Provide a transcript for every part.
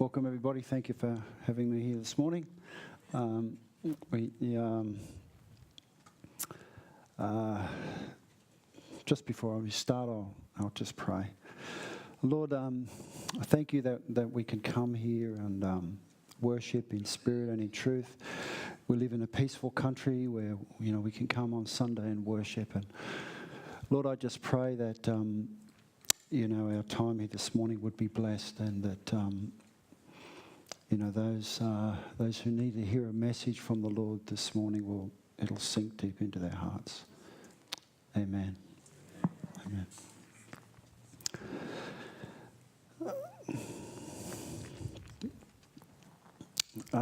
Welcome, everybody. Thank you for having me here this morning. Just before we start, I'll just pray. Lord, I thank you that we can come here and worship in spirit and in truth. We live in a peaceful country where we can come on Sunday and worship. And Lord, I just pray that our time here this morning would be blessed, and that those who need to hear a message from the Lord this morning it'll sink deep into their hearts. Amen. Amen.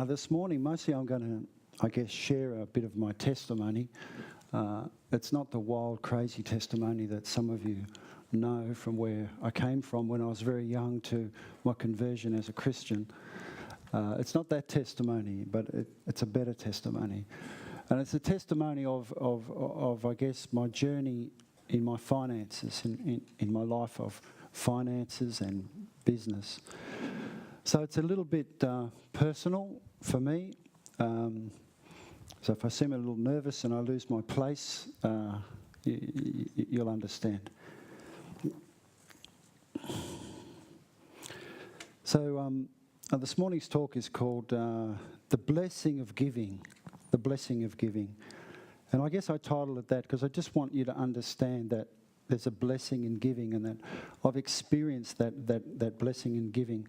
This morning, mostly I'm going to, share a bit of my testimony. It's not the wild, crazy testimony that some of you know from where I came from when I was very young to my conversion as a Christian. It's not that testimony, but it's a better testimony. And it's a testimony of my journey in my finances, in my life of finances and business. So it's a little bit personal for me. So if I seem a little nervous and I lose my place, you'll understand. So this morning's talk is called The Blessing of Giving. The Blessing of Giving. And I guess I titled it that because I just want you to understand that there's a blessing in giving, and that I've experienced that blessing in giving.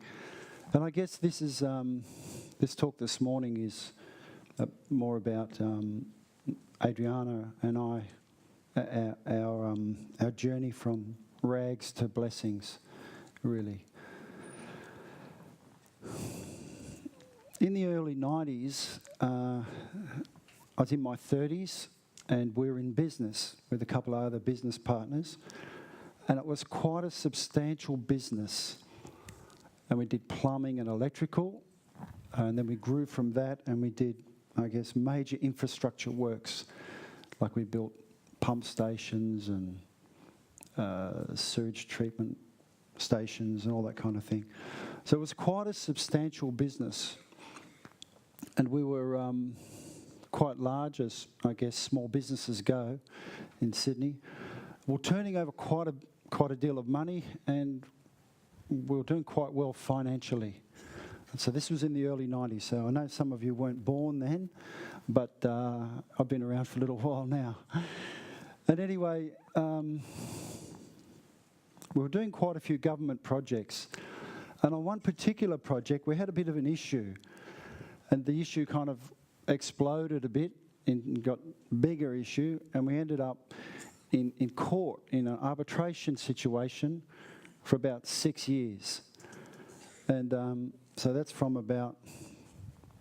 And I guess this talk this morning is more about Adriana and I, our journey from rags to blessings, really. In the early 90s, I was in my 30s, and we were in business with a couple of other business partners, and it was quite a substantial business. And we did plumbing and electrical, and then we grew from that, and we did, major infrastructure works, like we built pump stations and sewage treatment stations and all that kind of thing. So it was quite a substantial business. And we were quite large, as small businesses go in Sydney. We were turning over quite a deal of money, and we were doing quite well financially. And so this was in the early 90s. So I know some of you weren't born then, but I've been around for a little while now. And anyway, we were doing quite a few government projects. And on one particular project, we had a bit of an issue. And the issue kind of exploded a bit and got a bigger issue. And we ended up in court in an arbitration situation for about 6 years. And so that's from about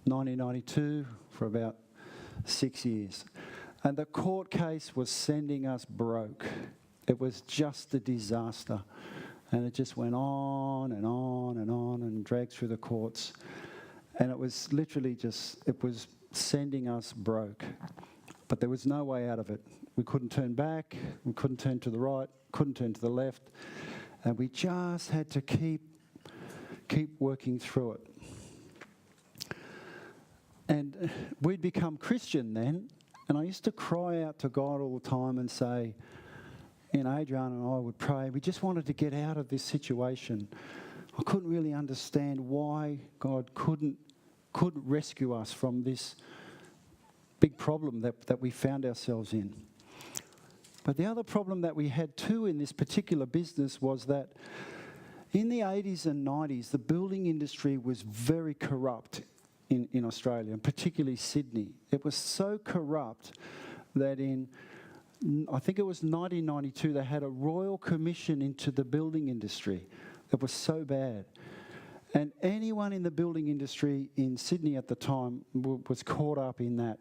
1992 for about 6 years. And the court case was sending us broke. It was just a disaster. And it just went on and on and on and dragged through the courts. And it was literally it was sending us broke. But there was no way out of it. We couldn't turn back, we couldn't turn to the right, couldn't turn to the left. And we just had to keep working through it. And we'd become Christian then, and I used to cry out to God all the time and say, Adriana and I would pray, we just wanted to get out of this situation. I couldn't really understand why God couldn't rescue us from this big problem that we found ourselves in. But the other problem that we had too in this particular business was that in the 80s and 90s, the building industry was very corrupt in Australia, and particularly Sydney. It was so corrupt that I think it was 1992, they had a royal commission into the building industry. It was so bad. And anyone in the building industry in Sydney at the time was caught up in that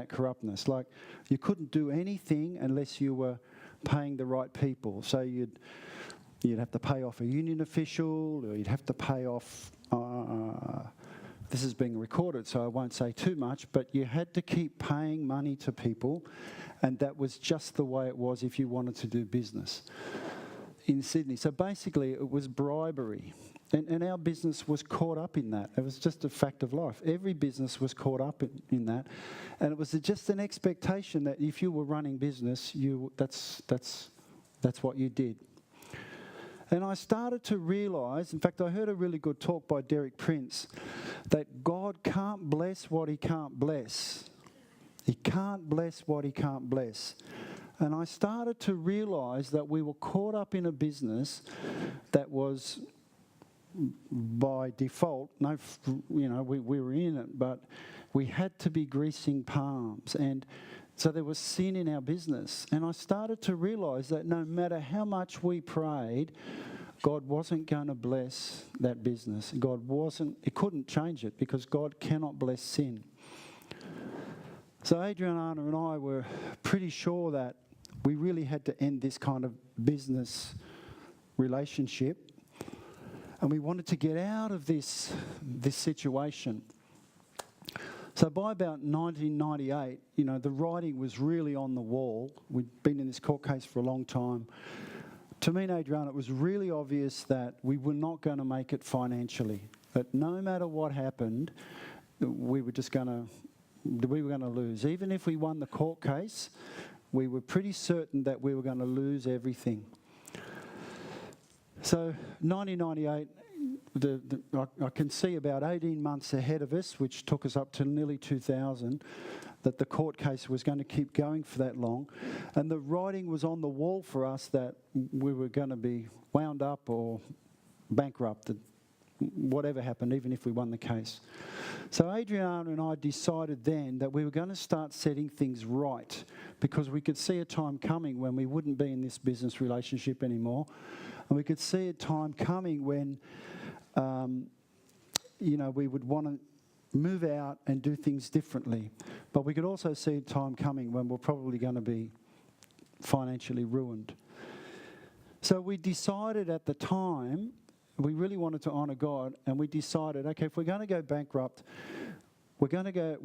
corruptness. Like, you couldn't do anything unless you were paying the right people. So you'd have to pay off a union official, or you'd have to pay off... this is being recorded, so I won't say too much, but you had to keep paying money to people, and that was just the way it was if you wanted to do business in Sydney. So basically, it was bribery. And our business was caught up in that. It was just a fact of life. Every business was caught up in that. And it was just an expectation that if you were running business, that's what you did. And I started to realise, in fact, I heard a really good talk by Derek Prince, that God can't bless what he can't bless. He can't bless what he can't bless. And I started to realise that we were caught up in a business that was, by default, we were in it, but we had to be greasing palms. And so there was sin in our business. And I started to realise that no matter how much we prayed, God wasn't going to bless that business. It couldn't change it because God cannot bless sin. So Adriana and I were pretty sure that we really had to end this kind of business relationship. And we wanted to get out of this situation. So by about 1998, the writing was really on the wall. We'd been in this court case for a long time. To me and Adriana, it was really obvious that we were not going to make it financially. That no matter what happened, we were going to lose. Even if we won the court case, we were pretty certain that we were going to lose everything. So 1998, I can see about 18 months ahead of us, which took us up to nearly 2000, that the court case was going to keep going for that long. And the writing was on the wall for us that we were going to be wound up or bankrupted, whatever happened, even if we won the case. So Adriana and I decided then that we were going to start setting things right because we could see a time coming when we wouldn't be in this business relationship anymore. And we could see a time coming when, we would want to move out and do things differently. But we could also see a time coming when we're probably going to be financially ruined. So we decided at the time, we really wanted to honour God, and we decided, okay, if we're going to go bankrupt, we're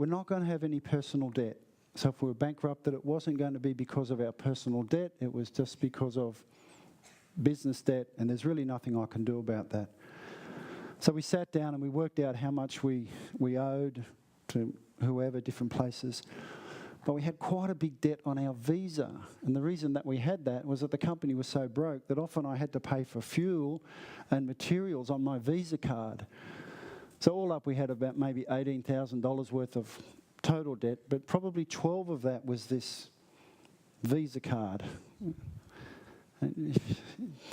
not going to have any personal debt. So if we were bankrupted, it wasn't going to be because of our personal debt, it was just because of business debt, and there's really nothing I can do about that. So we sat down and we worked out how much we owed to whoever, different places. But we had quite a big debt on our visa. And the reason that we had that was that the company was so broke that often I had to pay for fuel and materials on my visa card. So all up we had about maybe $18,000 worth of total debt, but probably 12 of that was this visa card.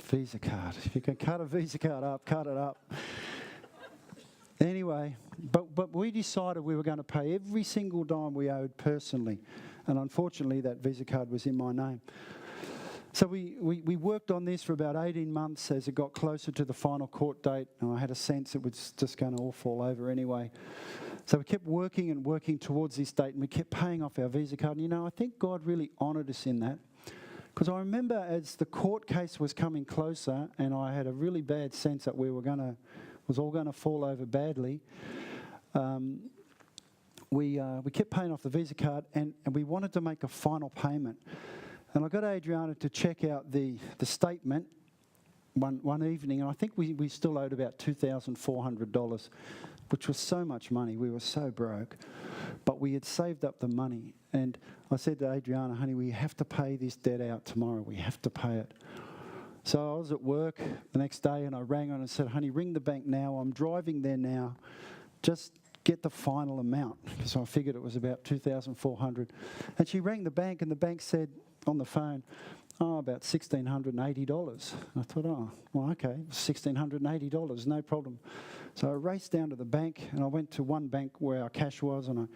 Visa card. If you can cut a visa card up, cut it up. Anyway, but we decided we were going to pay every single dime we owed personally. And unfortunately, that Visa card was in my name. So we worked on this for about 18 months as it got closer to the final court date. And I had a sense it was just going to all fall over anyway. So we kept working and working towards this date, and we kept paying off our Visa card. And I think God really honoured us in that. Because I remember as the court case was coming closer, and I had a really bad sense that was all going to fall over badly, we kept paying off the Visa card, and we wanted to make a final payment. And I got Adriana to check out the statement one evening, and I think we still owed about $2,400, which was so much money. We were so broke. But we had saved up the money. And I said to Adriana, honey, we have to pay this debt out tomorrow. We have to pay it. So I was at work the next day and I rang her and said, honey, ring the bank now. I'm driving there now. Just get the final amount. So I figured it was about $2,400. And she rang the bank and the bank said on the phone, about $1,680. I thought, well, okay, $1,680, no problem. So I raced down to the bank and I went to one bank where our cash was, and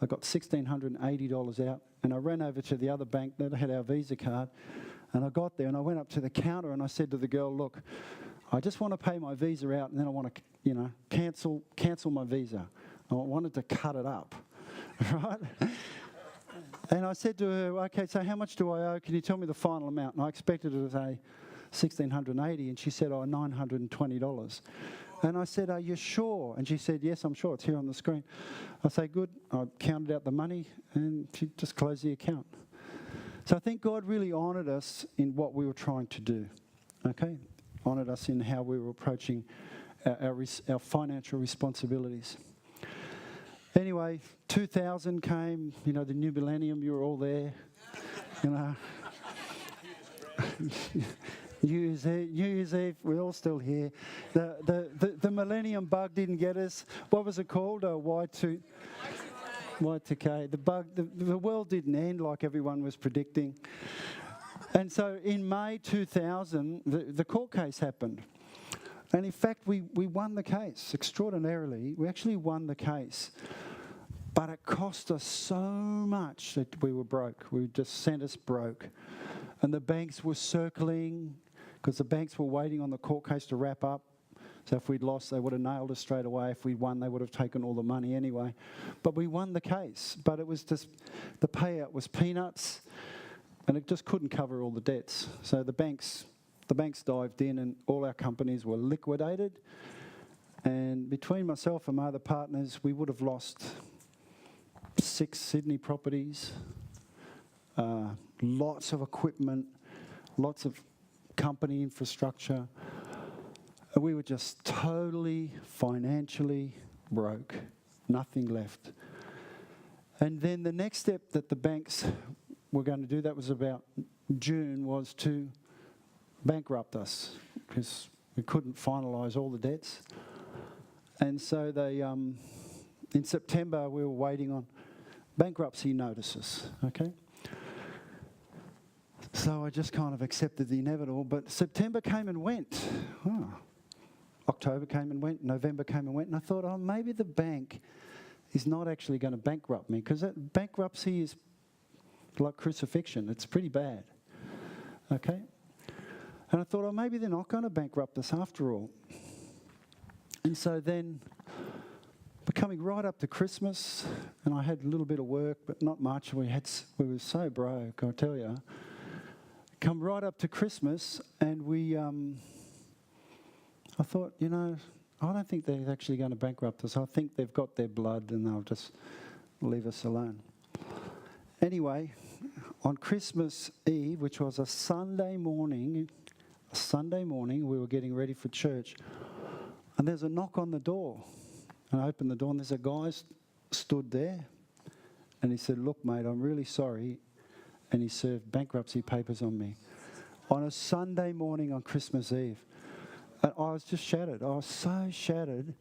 I got $1,680 out, and I ran over to the other bank that had our Visa card, and I got there and I went up to the counter and I said to the girl, look, I just want to pay my Visa out, and then I want to, cancel my Visa. I wanted to cut it up, right? And I said to her, okay, so how much do I owe? Can you tell me the final amount? And I expected her to say $1,680, and she said, $920. And I said, are you sure? And she said, yes, I'm sure. It's here on the screen. I say, good. I counted out the money, and she just closed the account. So I think God really honoured us in what we were trying to do, okay? Honoured us in how we were approaching our financial responsibilities. Anyway, 2000 came, the new millennium, you were all there, New Year's Eve, we're all still here. The millennium bug didn't get us. What was it called? Y2K. The world didn't end like everyone was predicting. And so in May 2000, the court case happened. And in fact, we won the case extraordinarily. We actually won the case. But it cost us so much that we were broke. We just sent us broke. And the banks were circling, because the banks were waiting on the court case to wrap up. So if we'd lost, they would have nailed us straight away. If we'd won, they would have taken all the money anyway. But we won the case. But it was just, the payout was peanuts, and it just couldn't cover all the debts. So the banks dived in, and all our companies were liquidated. And between myself and my other partners, we would have lost 6 Sydney properties, lots of equipment, lots of company infrastructure. And we were just totally financially broke, nothing left. And then the next step that the banks were going to do, that was about June, was to bankrupt us, because we couldn't finalise all the debts. And so they, in September, we were waiting on bankruptcy notices, okay? So I just kind of accepted the inevitable, but September came and went. October came and went, November came and went, and I thought, maybe the bank is not actually going to bankrupt me, because bankruptcy is like crucifixion. It's pretty bad, okay? And I thought, maybe they're not going to bankrupt us after all. And so then, we're coming right up to Christmas, and I had a little bit of work, but not much. We were so broke, I tell you. Come right up to Christmas, and I thought, I don't think they're actually going to bankrupt us. I think they've got their blood, and they'll just leave us alone. Anyway, on Christmas Eve, which was a Sunday morning, we were getting ready for church, and there's a knock on the door. And I opened the door, and there's a guy stood there, and he said, "Look, mate, I'm really sorry." And he served bankruptcy papers on me on a Sunday morning on Christmas Eve. And I was just shattered. I was so shattered.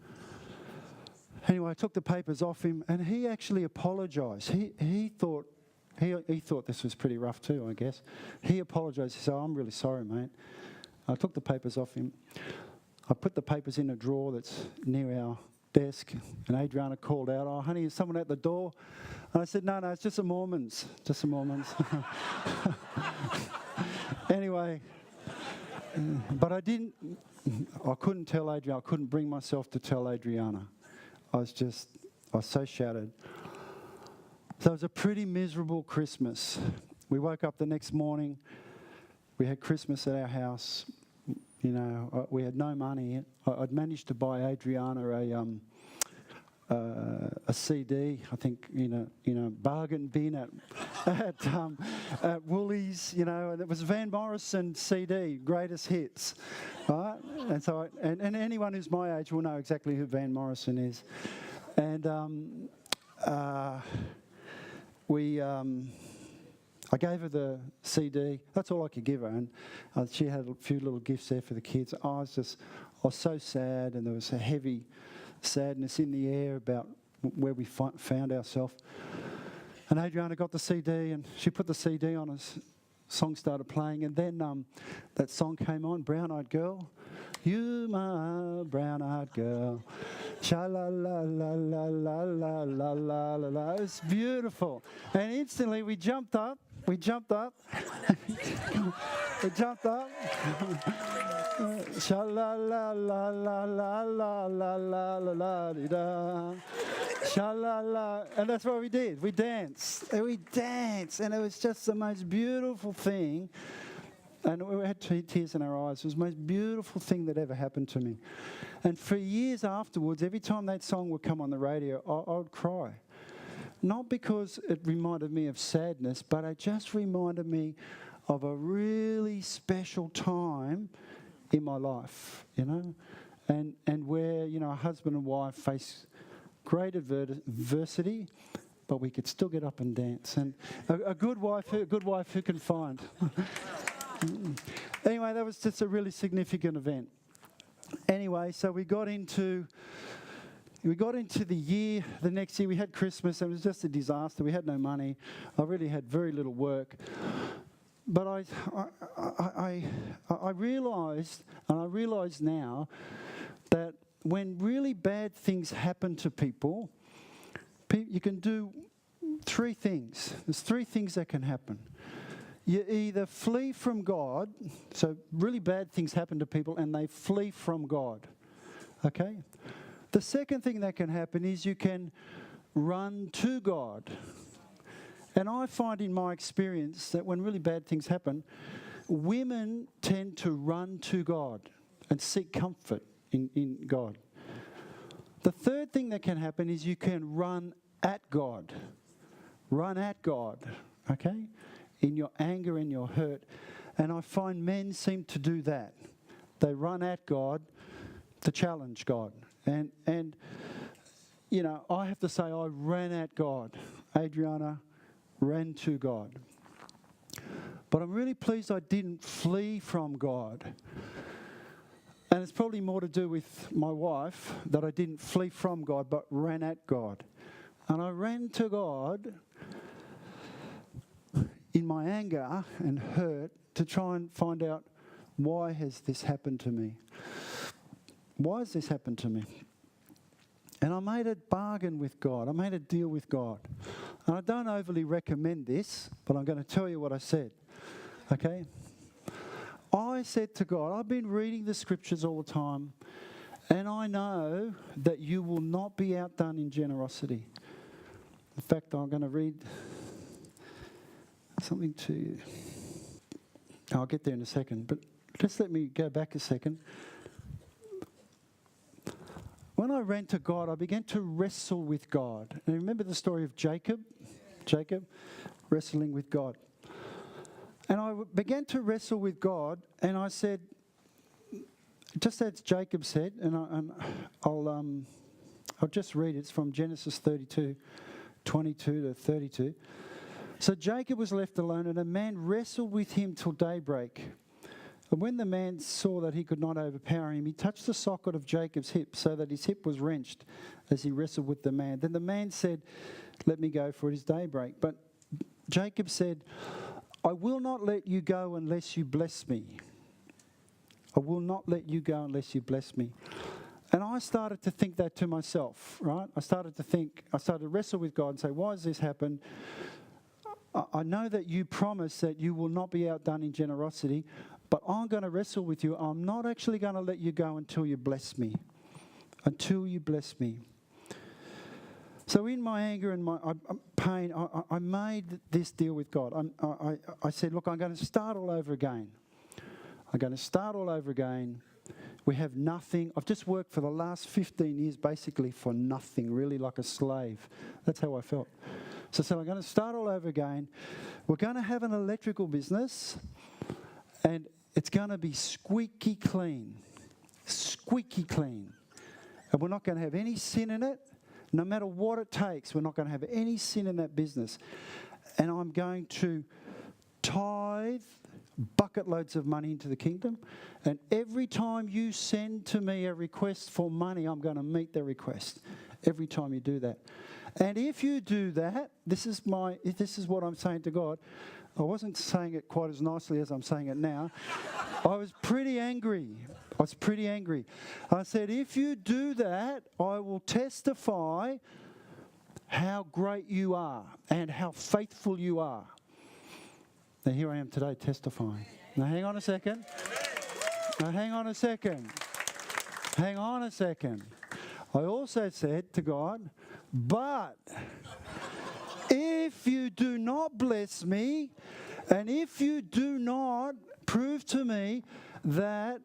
Anyway, I took the papers off him, and he actually apologised. He thought this was pretty rough too, I guess. He apologised. He said, "I'm really sorry, mate." I took the papers off him. I put the papers in a drawer that's near our desk, and Adriana called out, "Oh, honey, is someone at the door?" And I said, no, it's just the Mormons. Just the Mormons. Anyway, but I couldn't tell Adriana. I couldn't bring myself to tell Adriana. I was so shattered. So it was a pretty miserable Christmas. We woke up the next morning. We had Christmas at our house. We had no money. I'd managed to buy Adriana a CD, I think, in a bargain bin at Woolies, and it was Van Morrison CD, Greatest Hits, right? And so, and anyone who's my age will know exactly who Van Morrison is. And I gave her the CD. That's all I could give her, and she had a few little gifts there for the kids. I was so sad, and there was a heavy sadness in the air about where we found ourselves. And Adriana got the CD, and she put the CD on as song started playing, and then that song came on, Brown Eyed Girl. You my brown eyed girl. Sha la la la la la la la la la la. It was beautiful. And instantly we jumped up. We jumped up. Sha la la la la la la la la la la da. Sha la la. And that's what we did. We danced. And and it was just the most beautiful thing. And we had tears in our eyes. It was the most beautiful thing that ever happened to me. And for years afterwards, every time that song would come on the radio, I would cry. Not because it reminded me of sadness, but it just reminded me of a really special time in my life, and where, a husband and wife face great adversity, but we could still get up and dance. And a good wife who can find. Anyway, that was just a really significant event. Anyway, so we got into the year, the next year. We had Christmas, and it was just a disaster. We had no money. I really had very little work. But I realised, and I realise now, that when really bad things happen to people, you can do three things. There's three things that can happen. You either flee from God, so really bad things happen to people and they flee from God, okay? The second thing that can happen is you can run to God. And I find in my experience that when really bad things happen, women tend to run to God and seek comfort in God. The third thing that can happen is you can run at God. Run at God, okay? In your anger and your hurt. And I find men seem to do that. They run at God to challenge God. And I have to say I ran at God. Adriana ran to God. But I'm really pleased I didn't flee from God. And it's probably more to do with my wife, that I didn't flee from God, but ran at God. And I ran to God in my anger and hurt to try and find out, why has this happened to me? Why has this happened to me? And I made a bargain with God. I made a deal with God. And I don't overly recommend this, but I'm going to tell you what I said. Okay? I said to God, I've been reading the scriptures all the time, and I know that you will not be outdone in generosity. In fact, I'm going to read something to you. I'll get there in a second, but just let me go back a second. When I ran to God, I began to wrestle with God. And remember the story of Jacob? Jacob wrestling with God. And I began to wrestle with God, and I said, just as Jacob said, and I'll just read it. It's from Genesis 32, 22 to 32. So Jacob was left alone, and a man wrestled with him till daybreak. And when the man saw that he could not overpower him, he touched the socket of Jacob's hip, so that his hip was wrenched as he wrestled with the man. Then the man said, let me go, for it is daybreak. But Jacob said, I will not let you go unless you bless me. I will not let you go unless you bless me. And I started to think that to myself, right? I started to wrestle with God and say, why has this happened? I know that you promise that you will not be outdone in generosity, but I'm going to wrestle with you. I'm not actually going to let you go until you bless me. Until you bless me. So in my anger and my pain, I made this deal with God. I said, look, I'm going to start all over again. I'm going to start all over again. We have nothing. I've just worked for the last 15 years basically for nothing, really like a slave. That's how I felt. So I said, I'm going to start all over again. We're going to have an electrical business, and it's going to be squeaky clean. Squeaky clean. And we're not going to have any sin in it. No matter what it takes, we're not going to have any sin in that business. And I'm going to tithe bucket loads of money into the kingdom. And every time you send to me a request for money, I'm going to meet the request. Every time you do that. And if you do that, this is what I'm saying to God. I wasn't saying it quite as nicely as I'm saying it now. I was pretty angry. I said, if you do that, I will testify how great you are and how faithful you are. Now here I am today testifying. Now hang on a second. I also said to God, but if you do not bless me, and if you do not prove to me that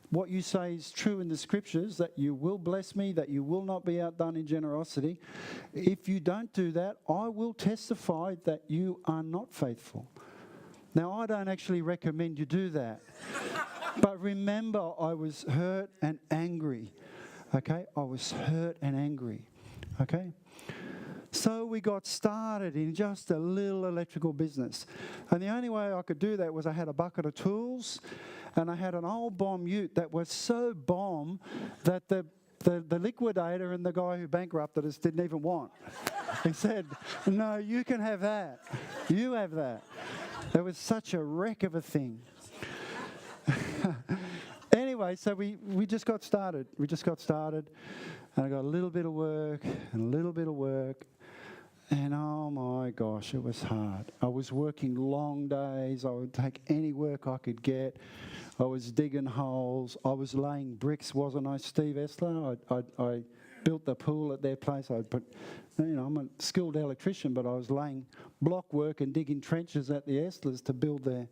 what you say is true in the scriptures, that you will bless me, that you will not be outdone in generosity, if you don't do that, I will testify that you are not faithful. Now, I don't actually recommend you do that. But remember, I was hurt and angry. Okay? I was hurt and angry. Okay? So we got started in just a little electrical business. And the only way I could do that was I had a bucket of tools and I had an old bomb ute that was so bomb that the liquidator and the guy who bankrupted us didn't even want. He said, no, you can have that. You have that. It was such a wreck of a thing. Anyway, so we just got started. We just got started. And I got a little bit of work and a little bit of work. And oh my gosh, it was hard. I was working long days. I would take any work I could get. I was digging holes. I was laying bricks, wasn't I, Steve Esler? I built the pool at their place. I'm a skilled electrician, but I was laying block work and digging trenches at the Eslers to build their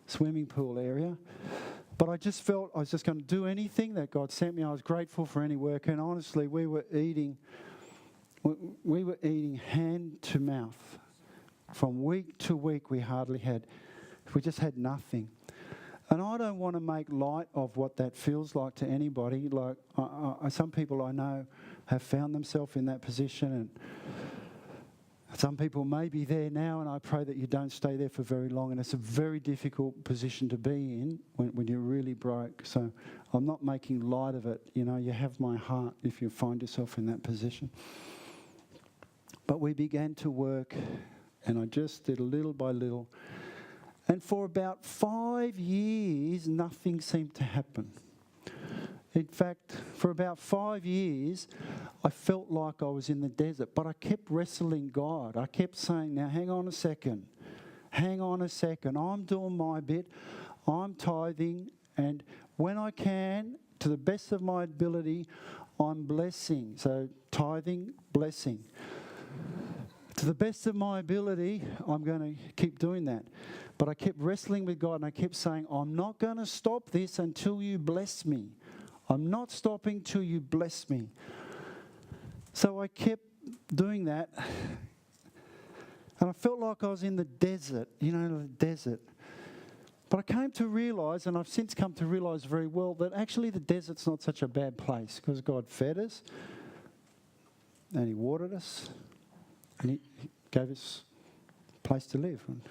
swimming pool area. But I just felt I was just going to do anything that God sent me. I was grateful for any work. And honestly, we were eating hand to mouth. From week to week, we just had nothing. And I don't want to make light of what that feels like to anybody. Like some people I know have found themselves in that position, and some people may be there now, and I pray that you don't stay there for very long. And it's a very difficult position to be in when you're really broke. So I'm not making light of it. You know, you have my heart if you find yourself in that position. But we began to work, and I just did little by little. And for about 5 years, nothing seemed to happen. In fact, for about 5 years, I felt like I was in the desert, but I kept wrestling God. I kept saying, now hang on a second. I'm doing my bit. I'm tithing, and when I can, to the best of my ability, I'm blessing. So tithing, blessing. To the best of my ability, I'm going to keep doing that. But I kept wrestling with God, and I kept saying, I'm not going to stop this until you bless me. I'm not stopping till you bless me. So I kept doing that. And I felt like I was in the desert, the desert. But I came to realise, and I've since come to realise very well, that actually the desert's not such a bad place, because God fed us, and He watered us, and He gave us a place to live. And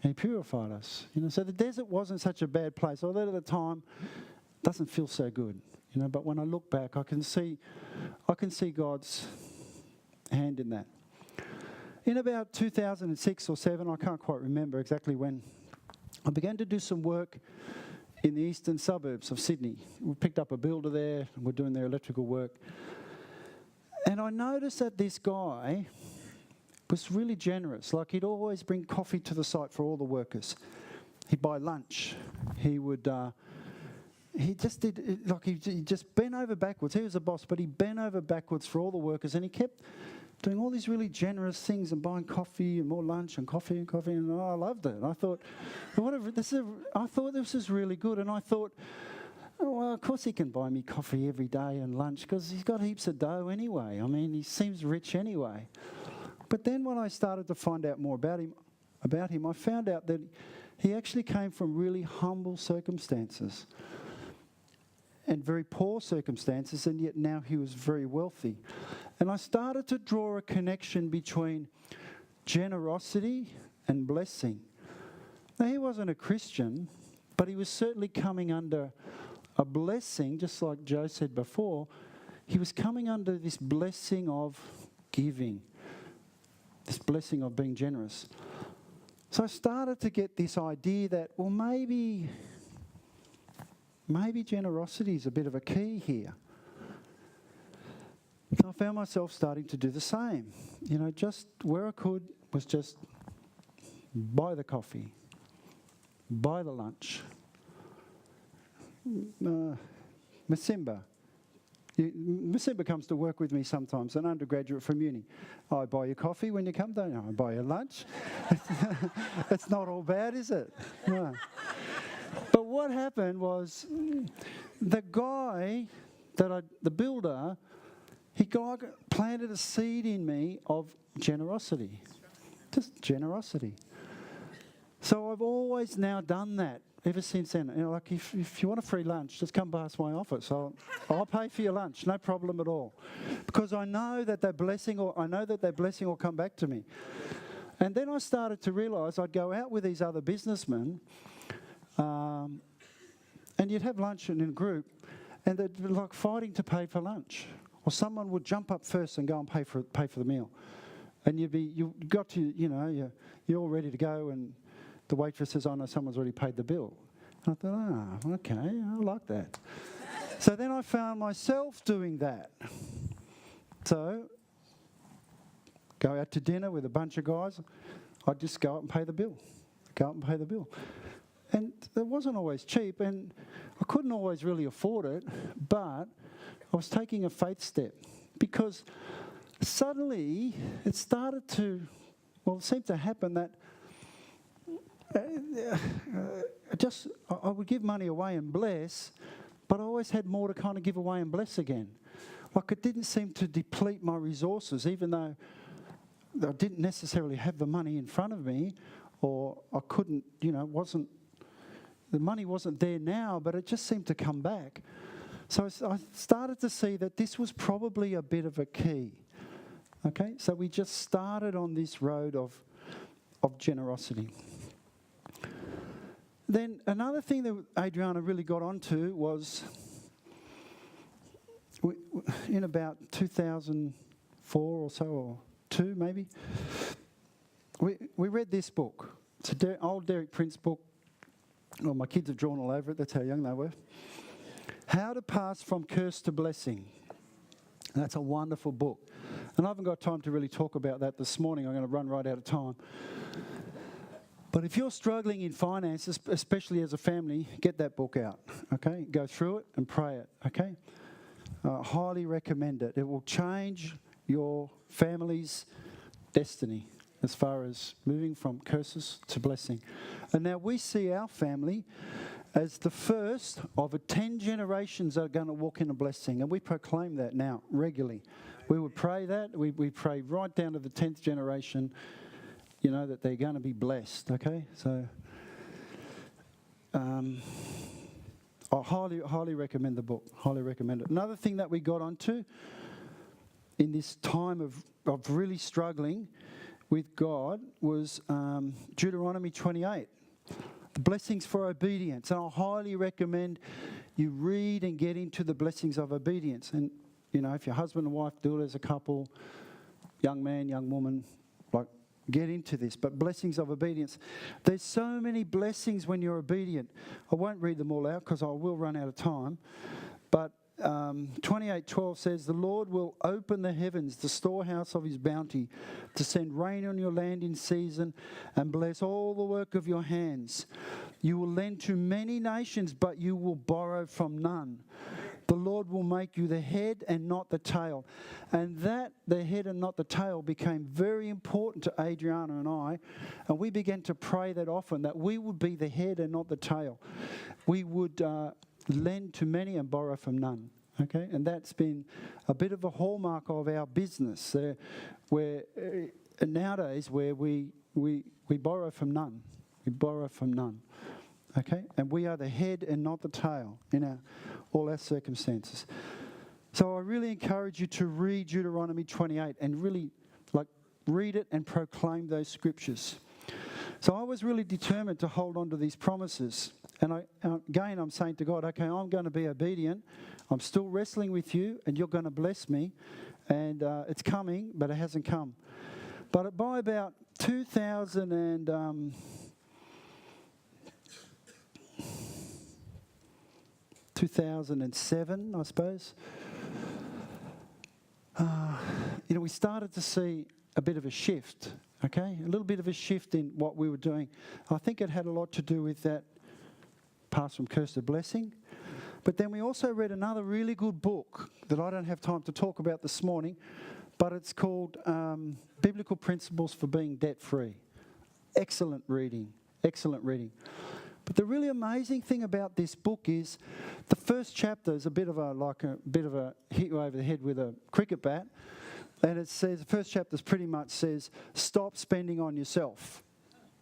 He purified us. So the desert wasn't such a bad place, although at the time it doesn't feel so good. But when I look back, I can see God's hand in that. In about 2006 or 7, I can't quite remember exactly when, I began to do some work in the eastern suburbs of Sydney. We picked up a builder there, and we're doing their electrical work. And I noticed that this guy was really generous. Like, he'd always bring coffee to the site for all the workers. He'd buy lunch. He would... He just did, he just bent over backwards. He was the boss, but he bent over backwards for all the workers, and he kept doing all these really generous things and buying coffee and more lunch and coffee, and I loved it. I thought, I thought this is really good, and I thought, oh, well, of course he can buy me coffee every day and lunch because he's got heaps of dough anyway. I mean, he seems rich anyway. But then when I started to find out more about him, I found out that he actually came from really humble circumstances and very poor circumstances, and yet now he was very wealthy. And I started to draw a connection between generosity and blessing. Now, he wasn't a Christian, but he was certainly coming under a blessing, just like Joe said before. He was coming under this blessing of giving, this blessing of being generous. So I started to get this idea that, well, maybe generosity is a bit of a key here. So I found myself starting to do the same. Just where I could was just buy the coffee, buy the lunch. Masimba comes to work with me sometimes, an undergraduate from uni. I buy your coffee when you come, don't I? I buy your lunch. It's not all bad, is it? No. But what happened was the guy, the builder, he planted a seed in me of generosity. Just generosity. So I've always now done that. ever since then. Like if you want a free lunch, just come past my office. I'll pay for your lunch, no problem at all, because I know that that blessing will come back to me. And then I started to realise I'd go out with these other businessmen, and you'd have lunch in a group, and they'd be like fighting to pay for lunch, or someone would jump up first and go and pay for the meal, and you're all ready to go, and the waitress says, "Oh no, someone's already paid the bill." And I thought, okay, I like that. So then I found myself doing that. So, go out to dinner with a bunch of guys, I'd just go up and pay the bill. And it wasn't always cheap, and I couldn't always really afford it, but I was taking a faith step, because suddenly it started to, it seemed to happen that I would give money away and bless, but I always had more to kind of give away and bless again. Like it didn't seem to deplete my resources, even though I didn't necessarily have the money in front of me, or I couldn't, the money wasn't there now, but it just seemed to come back. So I started to see that this was probably a bit of a key. Okay, so we just started on this road of generosity. Then another thing that Adriana really got onto was in about 2004 or so, or 2 maybe, we read this book. It's an old Derek Prince book. Well, my kids have drawn all over it. That's how young they were. How to Pass from Curse to Blessing. And that's a wonderful book. And I haven't got time to really talk about that this morning. I'm going to run right out of time. But if you're struggling in finances, especially as a family, get that book out, okay? Go through it and pray it, okay? Highly recommend it. It will change your family's destiny as far as moving from curses to blessing. And now we see our family as the first of 10 generations that are going to walk in a blessing. And we proclaim that now regularly. We would pray that. We pray right down to the 10th generation, that they're going to be blessed, okay? So I highly recommend the book. Highly recommend it. Another thing that we got onto in this time of really struggling with God was Deuteronomy 28. The blessings for obedience. And I highly recommend you read and get into the blessings of obedience. And, if your husband and wife do it as a couple, young man, young woman, get into this. But blessings of obedience. There's so many blessings when you're obedient. I won't read them all out because I will run out of time. But 28:12 says, "The Lord will open the heavens, the storehouse of his bounty, to send rain on your land in season and bless all the work of your hands. You will lend to many nations, but you will borrow from none. The Lord will make you the head and not the tail." And that, the head and not the tail, became very important to Adriana and I. And we began to pray that often, that we would be the head and not the tail. We would lend to many and borrow from none. Okay, and that's been a bit of a hallmark of our business, where nowadays where we borrow from none. We borrow from none. Okay, and we are the head and not the tail in all our circumstances. So I really encourage you to read Deuteronomy 28 and really read it and proclaim those scriptures. So I was really determined to hold on to these promises. And I'm saying to God, okay, I'm going to be obedient. I'm still wrestling with you, and you're going to bless me. And it's coming, but it hasn't come. But by about 2007, I suppose, we started to see a bit of a shift, okay? A little bit of a shift in what we were doing. I think it had a lot to do with that pass from curse to blessing. But then we also read another really good book that I don't have time to talk about this morning, but it's called Biblical Principles for Being Debt-Free. Excellent reading, excellent reading. But the really amazing thing about this book is the first chapter is a bit of a hit you over the head with a cricket bat. And it says, the first chapter pretty much says, stop spending on yourself.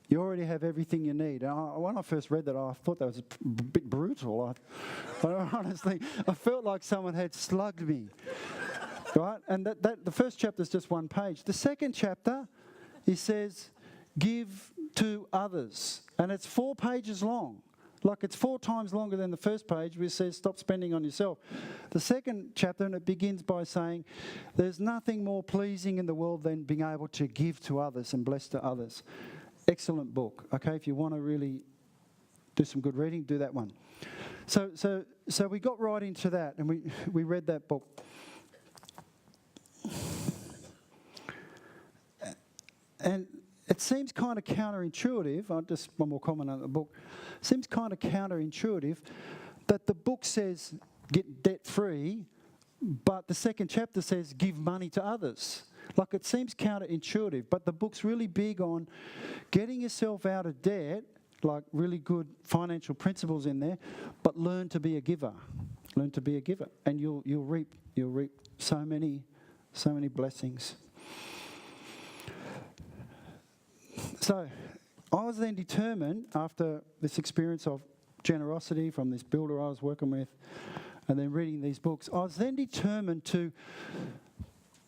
You already have everything you need. And when I first read that, I thought that was a bit brutal. I honestly, I felt like someone had slugged me. Right? And the first chapter is just one page. The second chapter, he says, give to others. And it's 4 pages long. Like it's 4 times longer than the first page, which says stop spending on yourself. The second chapter, and it begins by saying, there's nothing more pleasing in the world than being able to give to others and bless to others. Excellent book. Okay, if you want to really do some good reading, do that one. So we got right into that, and we read that book. And it seems kind of counterintuitive. Just one more comment on the book. It seems kind of counterintuitive that the book says get debt free, but the second chapter says give money to others. Like it seems counterintuitive, but the book's really big on getting yourself out of debt, like really good financial principles in there, but learn to be a giver. Learn to be a giver, and you'll reap so many blessings. So I was then determined, after this experience of generosity from this builder I was working with, and then reading these books, I was then determined to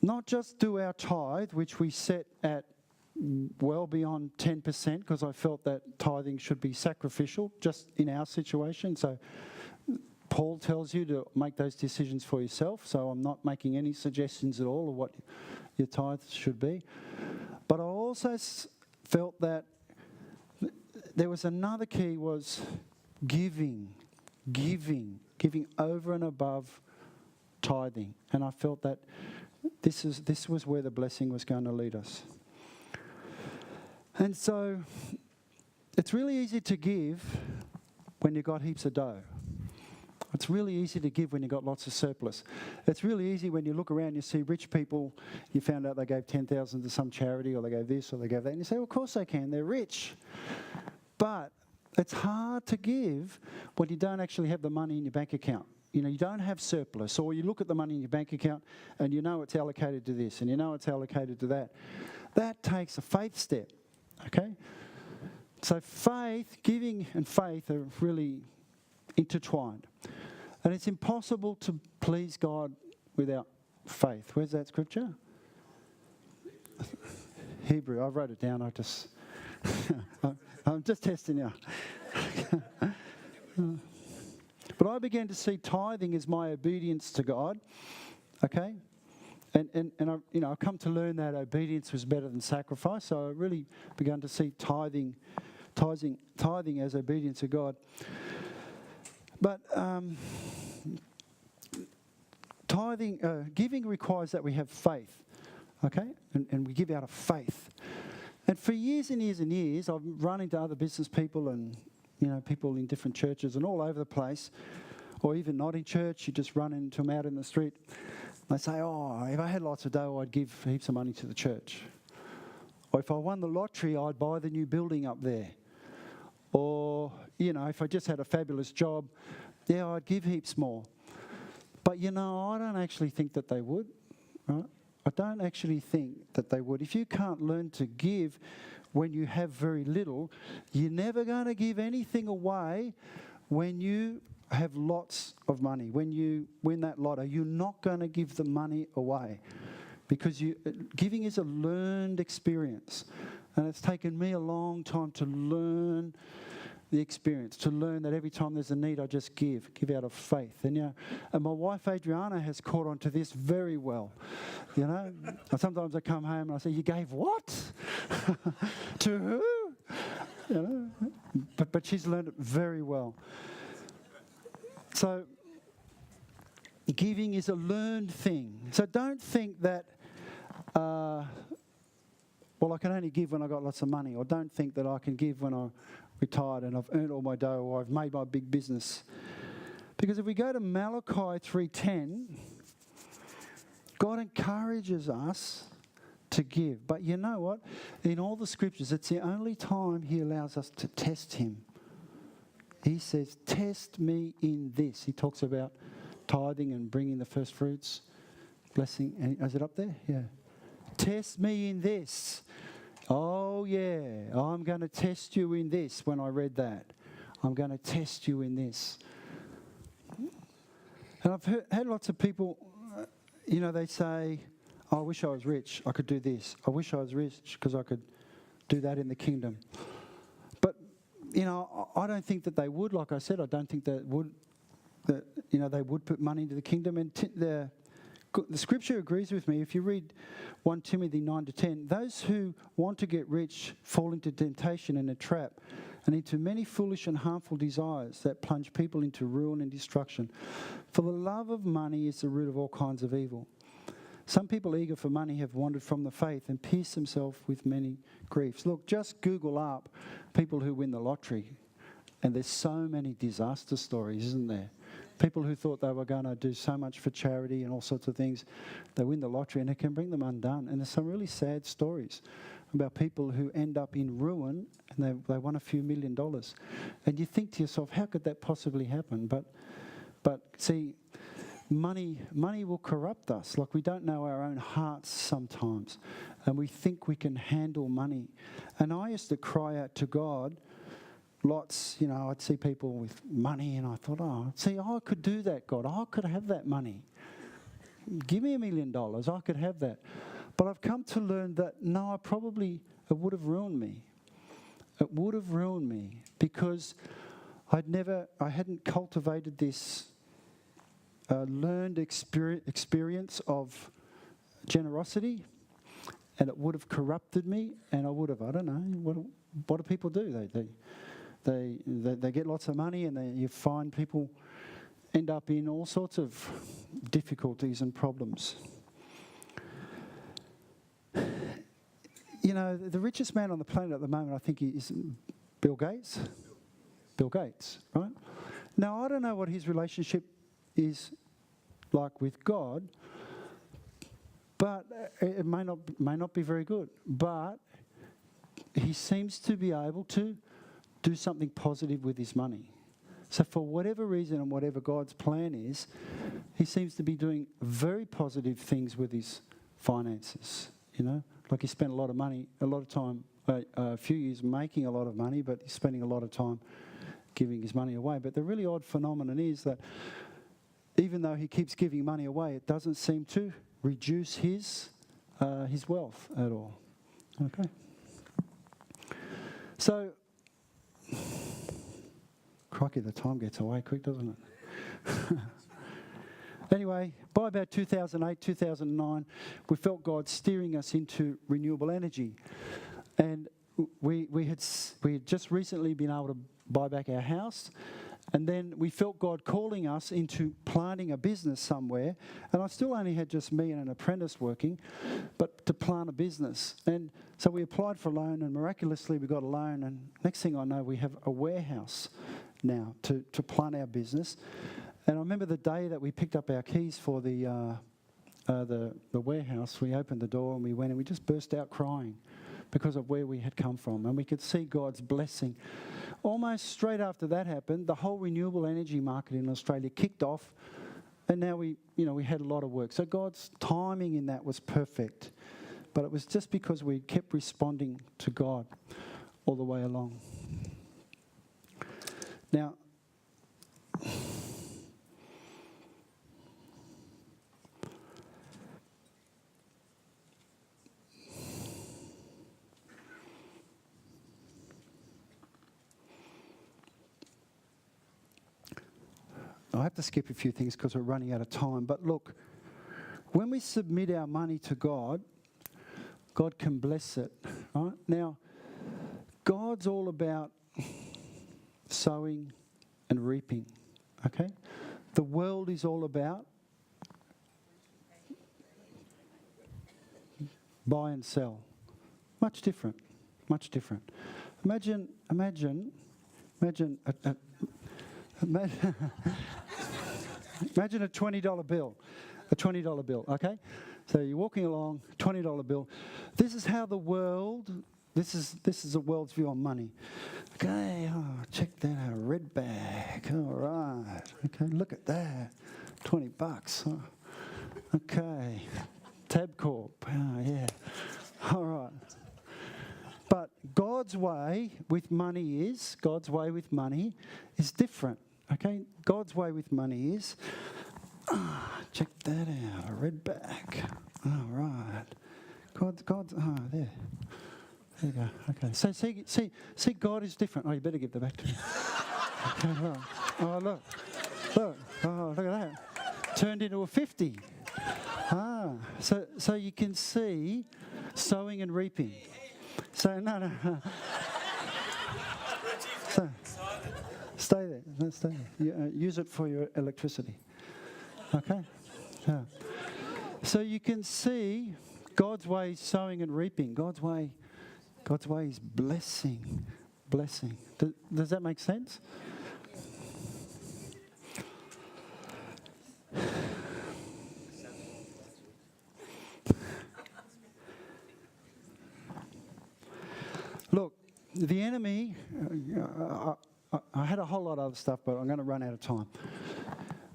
not just do our tithe, which we set at well beyond 10%, because I felt that tithing should be sacrificial, just in our situation. So Paul tells you to make those decisions for yourself, so I'm not making any suggestions at all of what your tithe should be. But I also felt that there was another key, was giving over and above tithing. And I felt that this was where the blessing was going to lead us. And so it's really easy to give when you've got heaps of dough. It's really easy to give when you've got lots of surplus. It's really easy when you look around, you see rich people, you found out they gave 10,000 to some charity, or they gave this, or they gave that, and you say, well, of course they can, they're rich. But it's hard to give when you don't actually have the money in your bank account. You know, you don't have surplus, or you look at the money in your bank account and you know it's allocated to this and you know it's allocated to that. That takes a faith step, okay? So faith, giving and faith are really intertwined. And it's impossible to please God without faith. Where's that scripture? Hebrew. I wrote it down. I'm just testing you. But I began to see tithing as my obedience to God, okay? And I've come to learn that obedience was better than sacrifice, so I really began to see tithing as obedience to God. But giving requires that we have faith, okay? And we give out of faith. And for years and years and years, I've run into other business people and people in different churches and all over the place, or even not in church, you just run into them out in the street. They say, oh, if I had lots of dough, I'd give heaps of money to the church. Or if I won the lottery, I'd buy the new building up there. Or, if I just had a fabulous job, I'd give heaps more. But, I don't actually think that they would, right? I don't actually think that they would. If you can't learn to give when you have very little, you're never going to give anything away when you have lots of money. When you win that lotto, you're not going to give the money away, because giving is a learned experience. And it's taken me a long time to learn the experience, to learn that every time there's a need, I just give out of faith. And and my wife Adriana has caught on to this very well. And sometimes I come home and I say, "You gave what? To who?" But she's learned it very well. So giving is a learned thing. So don't think that, I can only give when I got lots of money, or don't think that I can give when I'm retired and I've earned all my dough, or I've made my big business. Because if we go to Malachi 3:10, God encourages us to give. But you know what? In all the scriptures, it's the only time he allows us to test him. He says, test me in this. He talks about tithing and bringing the first fruits, blessing. Is it up there? Yeah. Test me in this. Oh, yeah, I'm going to test you in this when I read that. I'm going to test you in this. And I've had lots of people, they say, oh, I wish I was rich, I could do this. I wish I was rich because I could do that in the kingdom. But, I don't think that they would. Like I said, I don't think they would put money into the kingdom. And the scripture agrees with me. If you read 1 Timothy 9-10, those who want to get rich fall into temptation and a trap and into many foolish and harmful desires that plunge people into ruin and destruction. For the love of money is the root of all kinds of evil. Some people eager for money have wandered from the faith and pierced themselves with many griefs. Look, just Google up people who win the lottery, and there's so many disaster stories, isn't there? People who thought they were going to do so much for charity and all sorts of things, they win the lottery and it can bring them undone. And there's some really sad stories about people who end up in ruin and they won a few $1 million. And you think to yourself, how could that possibly happen? But see, money will corrupt us. Like, we don't know our own hearts sometimes, and we think we can handle money. And I used to cry out to God lots. I'd see people with money and I thought, I could do that, God. I could have that money. Give me $1 million, I could have that. But I've come to learn that no, it would have ruined me. It would have ruined me because I hadn't cultivated this learned experience of generosity, and it would have corrupted me, and I would have, I don't know, what do people do? They get lots of money, and you find people end up in all sorts of difficulties and problems. The richest man on the planet at the moment, I think, is Bill Gates. Bill Gates, right? Now, I don't know what his relationship is like with God, but it may not be very good. But he seems to be able to do something positive with his money. So for whatever reason and whatever God's plan is, he seems to be doing very positive things with his finances, Like, he spent a lot of time, a few years making a lot of money, but he's spending a lot of time giving his money away. But the really odd phenomenon is that even though he keeps giving money away, it doesn't seem to reduce his wealth at all. Okay. So, crikey, the time gets away quick, doesn't it? Anyway, by about 2008, 2009, we felt God steering us into renewable energy. And we had just recently been able to buy back our house. And then we felt God calling us into planting a business somewhere. And I still only had just me and an apprentice working, but to plant a business. And so we applied for a loan, and miraculously we got a loan. And next thing I know, we have a warehouse now to plant our business. And I remember the day that we picked up our keys for the warehouse, we opened the door and we went and we just burst out crying because of where we had come from. And we could see God's blessing. Almost straight after that happened, the whole renewable energy market in Australia kicked off, and now we had a lot of work. So God's timing in that was perfect. But it was just because we kept responding to God all the way along. Now, I have to skip a few things because we're running out of time. But look, when we submit our money to God, God can bless it. Right? Now, God's all about sowing and reaping. Okay? The world is all about buy and sell. Much different. Much different. Imagine Imagine a $20 bill. A $20 bill, okay? So you're walking along, $20 bill. This is how the world, this is the world's view on money. Okay, check that out, red bag. All right. Okay, look at that. $20. Huh? Okay. Tabcorp. Oh, yeah. All right. God's way with money is different. Okay? God's way with money is, check that out, I read back. All right. God's, there. There you go. Okay. So see, God is different. Oh, you better give that back to me. Okay, right. Oh, look. Oh, look at that. Turned into a 50. So you can see sowing and reaping. So no. So stay there. No, stay there. Use it for your electricity. Okay. Yeah. So you can see God's way is sowing and reaping. God's way is blessing. Does that make sense? Look, the enemy, I had a whole lot of other stuff, but I'm going to run out of time.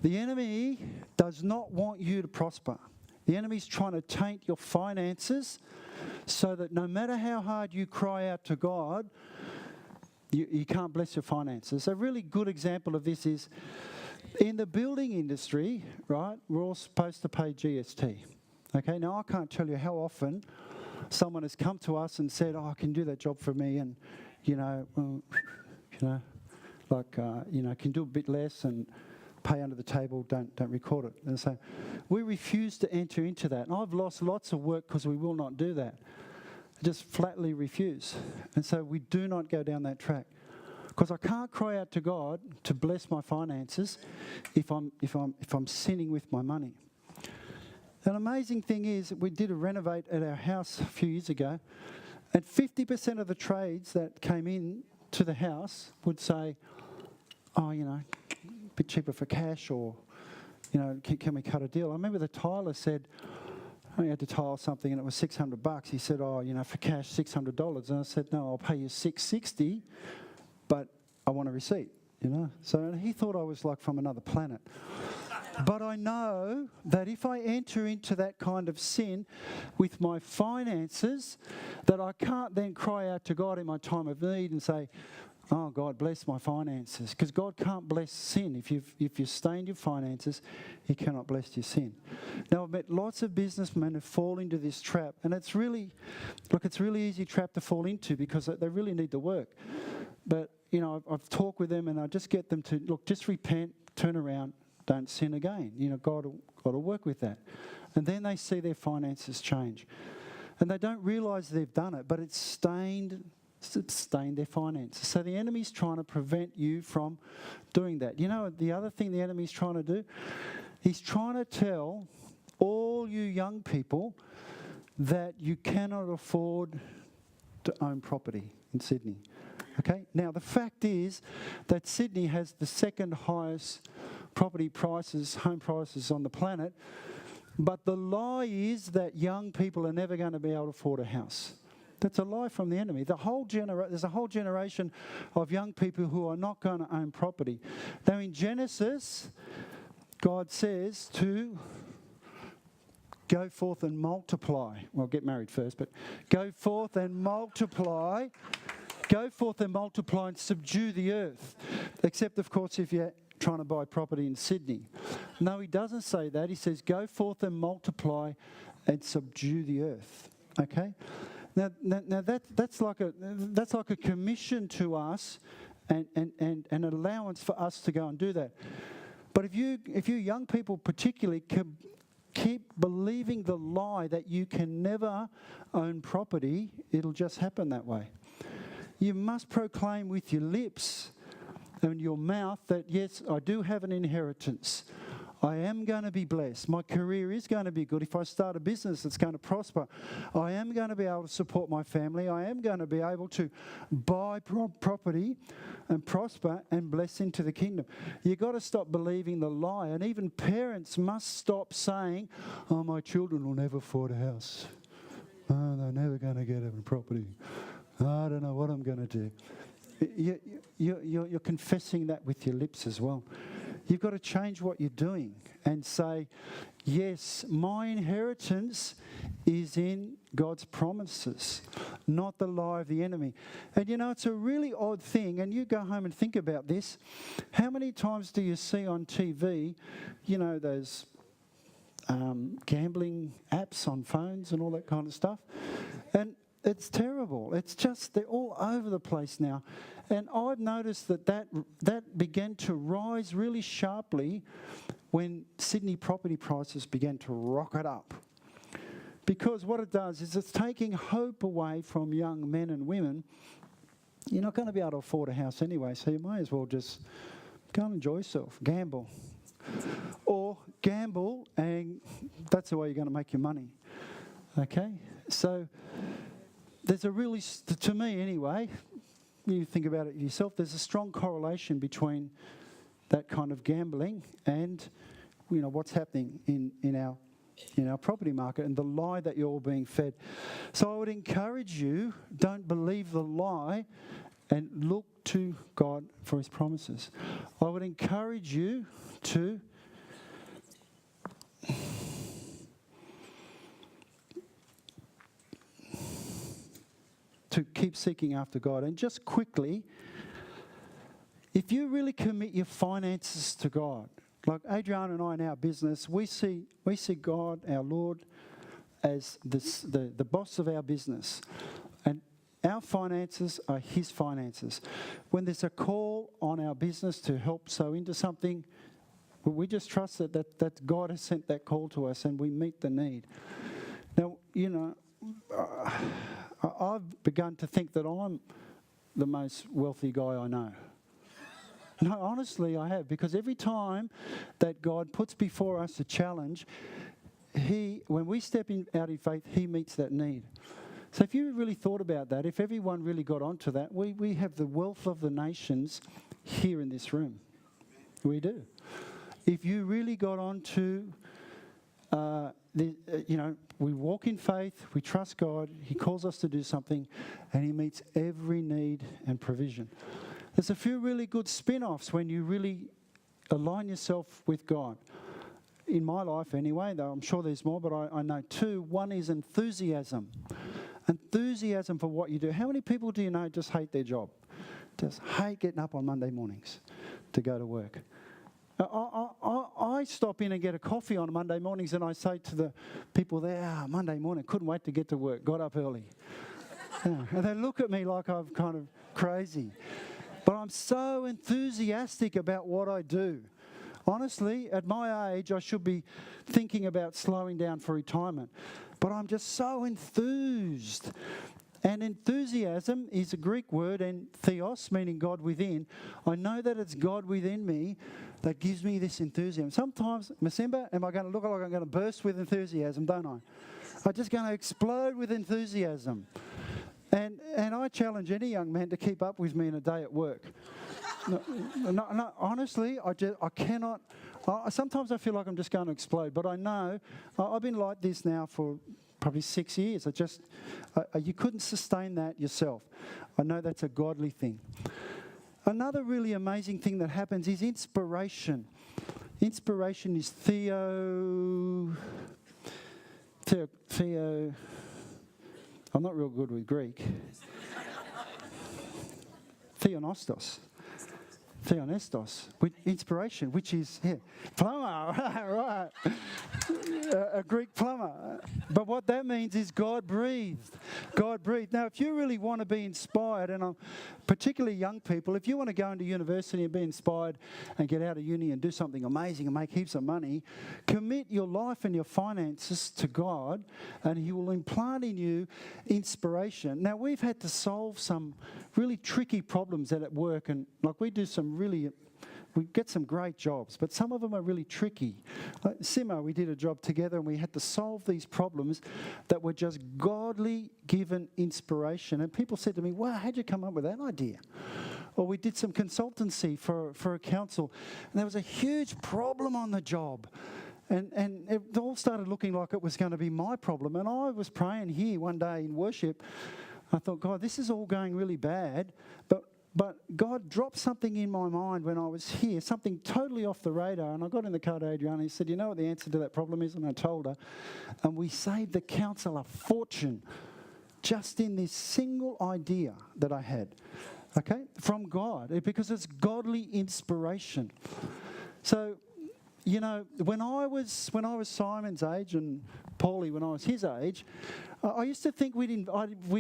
The enemy does not want you to prosper. The enemy's trying to taint your finances so that no matter how hard you cry out to God, you can't bless your finances. A really good example of this is in the building industry, right? We're all supposed to pay GST. Okay, now I can't tell you how often someone has come to us and said, "Oh, I can do that job for me," and can do a bit less and pay under the table, don't record it. And so we refuse to enter into that. And I've lost lots of work because we will not do that. Just flatly refuse. And so we do not go down that track. Because I can't cry out to God to bless my finances if I'm sinning with my money. An amazing thing is we did a renovate at our house a few years ago, and 50% of the trades that came in to the house would say, "Oh, a bit cheaper for cash," or, can we cut a deal? I remember the tiler said, I had to tile something and it was $600. He said, "Oh, for cash, $600. And I said, "No, I'll pay you $660, but I want a receipt," So he thought I was like from another planet. But I know that if I enter into that kind of sin with my finances, that I can't then cry out to God in my time of need and say, "Oh, God, bless my finances." Because God can't bless sin. If you stain your finances, He cannot bless your sin. Now, I've met lots of businessmen who fall into this trap. And it's really easy trap to fall into because they really need the work. But, I've talked with them and I just get them to, look, just repent, turn around, don't sin again. God will work with that. And then they see their finances change. And they don't realise they've done it, but it's stained their finances. So the enemy's trying to prevent you from doing that. The other thing the enemy's trying to do, he's trying to tell all you young people that you cannot afford to own property in Sydney. Okay? Now, the fact is that Sydney has the second highest property prices, home prices on the planet, but the lie is that young people are never going to be able to afford a house. That's a lie from the enemy. There's a whole generation of young people who are not going to own property. Now, in Genesis, God says to go forth and multiply. Well, get married first, but go forth and multiply. Go forth and multiply and subdue the earth. Except, of course, if you're trying to buy property in Sydney. No, he doesn't say that. He says, go forth and multiply and subdue the earth. Okay? Now that's like a commission to us and an allowance for us to go and do that. But if you young people particularly keep believing the lie that you can never own property, it'll just happen that way. You must proclaim with your lips and your mouth that, yes, I do have an inheritance. I am going to be blessed. My career is going to be good. If I start a business, it's going to prosper. I am going to be able to support my family. I am going to be able to buy property and prosper and bless into the kingdom. You've got to stop believing the lie. And even parents must stop saying, "Oh, my children will never afford a house. Oh, they're never going to get a property. I don't know what I'm going to do." You're confessing that with your lips as well. You've got to change what you're doing and say, yes, my inheritance is in God's promises, not the lie of the enemy. And you know, it's a really odd thing, and you go home and think about this. How many times do you see on TV, you know, those gambling apps on phones and all that kind of stuff? And it's terrible. It's just, they're all over the place now. And I've noticed that began to rise really sharply when Sydney property prices began to rocket up. Because what it does is it's taking hope away from young men and women. You're not going to be able to afford a house anyway, so you may as well just go and enjoy yourself, gamble. Or gamble, and that's the way you're going to make your money. Okay? So there's a really, to me anyway, you think about it yourself, there's a strong correlation between that kind of gambling and, you know, what's happening in our property market and the lie that you're all being fed. So I would encourage you, don't believe the lie and look to God for his promises. I would encourage you to keep seeking after God. And just quickly, if you really commit your finances to God, like Adrian and I in our business, we see God, our Lord, as the boss of our business. And our finances are his finances. When there's a call on our business to help sow into something, we just trust that God has sent that call to us and we meet the need. Now, you know, I've begun to think that I'm the most wealthy guy I know. No, honestly, I have, because every time that God puts before us a challenge, when we step out in faith, he meets that need. So if you really thought about that, if everyone really got onto that, we have the wealth of the nations here in this room. We do. If you really got onto you know, we walk in faith, we trust God, he calls us to do something, and he meets every need and provision. There's a few really good spin-offs when you really align yourself with God. In my life anyway, though I'm sure there's more, but I know two. One is enthusiasm. Enthusiasm for what you do. How many people do you know just hate their job? Just hate getting up on Monday mornings to go to work. I stop in and get a coffee on Monday mornings and I say to the people there, Monday morning, couldn't wait to get to work, got up early. Yeah. And they look at me like I'm kind of crazy. But I'm so enthusiastic about what I do. Honestly, at my age, I should be thinking about slowing down for retirement. But I'm just so enthused. And enthusiasm is a Greek word, and theos, meaning God within. I know that it's God within me that gives me this enthusiasm. Sometimes, Masimba, am I going to look like I'm going to burst with enthusiasm, don't I? I'm just going to explode with enthusiasm. And I challenge any young man to keep up with me in a day at work. No, honestly, I cannot. Sometimes I feel like I'm just going to explode, but I know I've been like this now for probably 6 years. You couldn't sustain that yourself. I know that's a godly thing. Another really amazing thing that happens is inspiration. Inspiration is theo. I'm not real good with Greek. Theonostos. Theonestos, with inspiration, which is, plumber, right, a Greek plumber. But what that means is God breathed. God breathed. Now, if you really want to be inspired, and particularly young people, if you want to go into university and be inspired and get out of uni and do something amazing and make heaps of money, commit your life and your finances to God, and he will implant in you inspiration. Now, we've had to solve some really tricky problems at work, and like we get some great jobs, but some of them are really tricky. Like Simo, we did a job together and we had to solve these problems that were just godly given inspiration. And people said to me, wow, how'd you come up with that idea? Or we did some consultancy for a council, and there was a huge problem on the job. And it all started looking like it was going to be my problem. And I was praying here one day in worship. I thought, God, this is all going really bad, but But God dropped something in my mind when I was here, something totally off the radar. And I got in the car to Adriana and he said, you know what the answer to that problem is? And I told her. And we saved the council a fortune just in this single idea that I had, okay, from God, because it's godly inspiration. So, you know, when I was Simon's age and Paulie when I was his age, I used to think we'd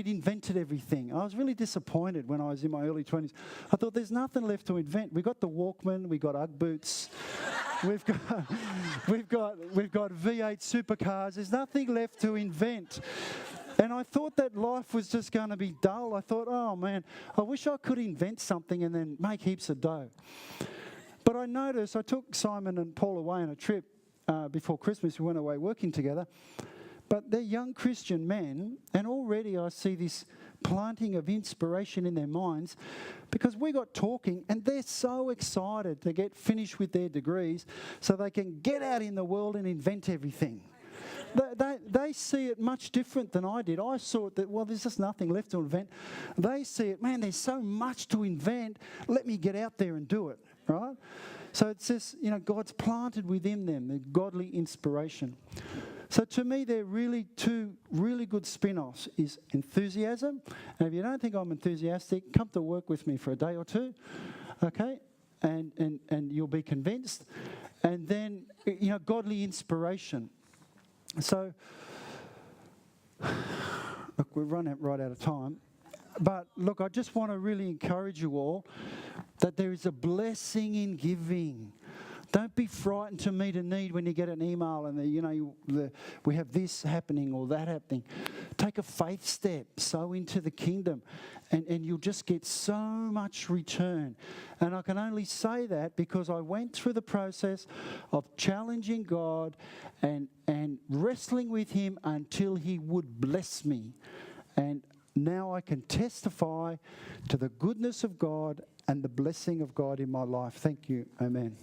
invented everything. I was really disappointed when I was in my early 20s. I thought there's nothing left to invent. We got the Walkman, we got Ugg boots, we've got V8 supercars. There's nothing left to invent. And I thought that life was just going to be dull. I thought, oh man, I wish I could invent something and then make heaps of dough. But I noticed, I took Simon and Paul away on a trip before Christmas. We went away working together. But they're young Christian men, and already I see this planting of inspiration in their minds because we got talking and they're so excited to get finished with their degrees so they can get out in the world and invent everything. They see it much different than I did. I saw it that, well, there's just nothing left to invent. They see it, man, there's so much to invent. Let me get out there and do it, right? So it's just, you know, God's planted within them the godly inspiration. So to me, they're really two really good spin-offs is enthusiasm. And if you don't think I'm enthusiastic, come to work with me for a day or two, okay? And you'll be convinced. And then, you know, godly inspiration. So, look, we've run right out of time. But look, I just want to really encourage you all that there is a blessing in giving. Don't be frightened to meet a need when you get an email and we have this happening or that happening. Take a faith step, sow into the kingdom, and you'll just get so much return. And I can only say that because I went through the process of challenging God and wrestling with Him until He would bless me. And now I can testify to the goodness of God and the blessing of God in my life. Thank you. Amen.